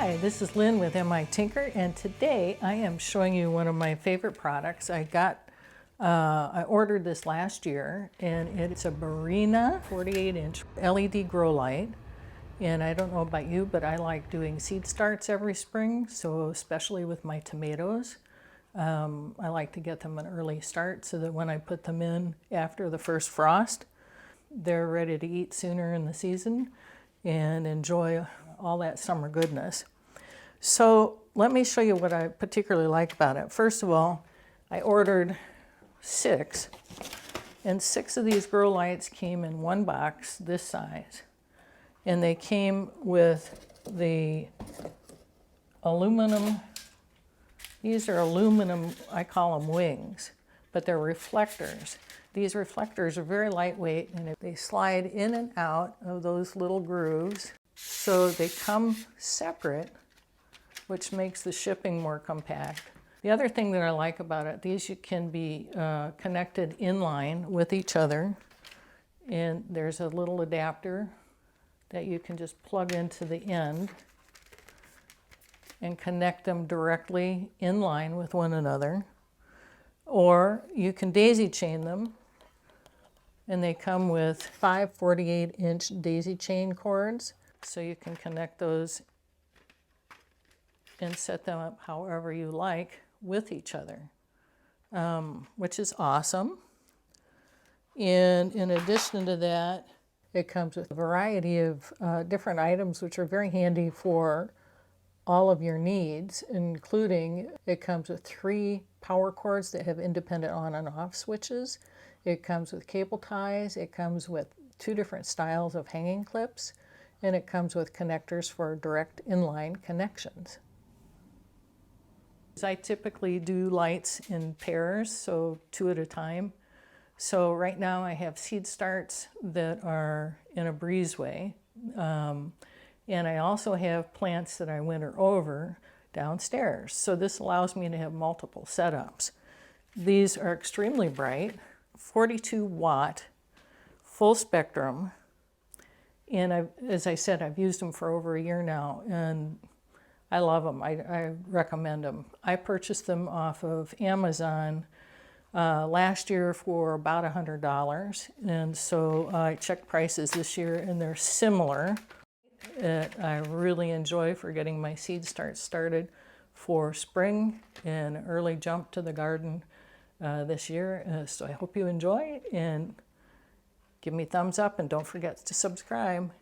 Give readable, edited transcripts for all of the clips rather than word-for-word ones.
Hi, this is Lynn with MI Tinker, and today I am showing you one of my favorite products. I ordered this last year, and it's a Barrina 48-inch LED grow light. And I don't know about you, but I like doing seed starts every spring, so especially with my tomatoes. I like to get them an early start so that when I put them in after the first frost, they're ready to eat sooner in the season and enjoy all that summer goodness. So let me show you what I particularly like about it. First of all, I ordered 6, and 6 of these grow lights came in one box this size. And they came with the aluminum, these are aluminum, I call them wings, but they're reflectors. These reflectors are very lightweight, and they slide in and out of those little grooves. So they come separate, which makes the shipping more compact. The other thing that I like about it, these can be connected inline with each other. And there's a little adapter that you can just plug into the end and connect them directly in line with one another. Or you can daisy chain them, and they come with 5 48-inch daisy chain cords, so you can connect those and set them up however you like with each other, which is awesome. And in addition to that, it comes with a variety of different items which are very handy for all of your needs, including it comes with 3 power cords that have independent on and off switches. It comes with cable ties. It comes with 2 different styles of hanging clips, and it comes with connectors for direct inline connections. I typically do lights in pairs, so 2 at a time. So right now I have seed starts that are in a breezeway, and I also have plants that I winter over downstairs. So this allows me to have multiple setups. These are extremely bright, 42 watt, full spectrum, and as I said, I've used them for over a year now, and I love them. I recommend them. I purchased them off of Amazon last year for about $100, and so I checked prices this year, and they're similar. I really enjoy for getting my seed started for spring and early jump to the garden this year. So I hope you enjoy, and give me a thumbs up, and don't forget to subscribe.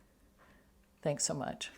Thanks so much.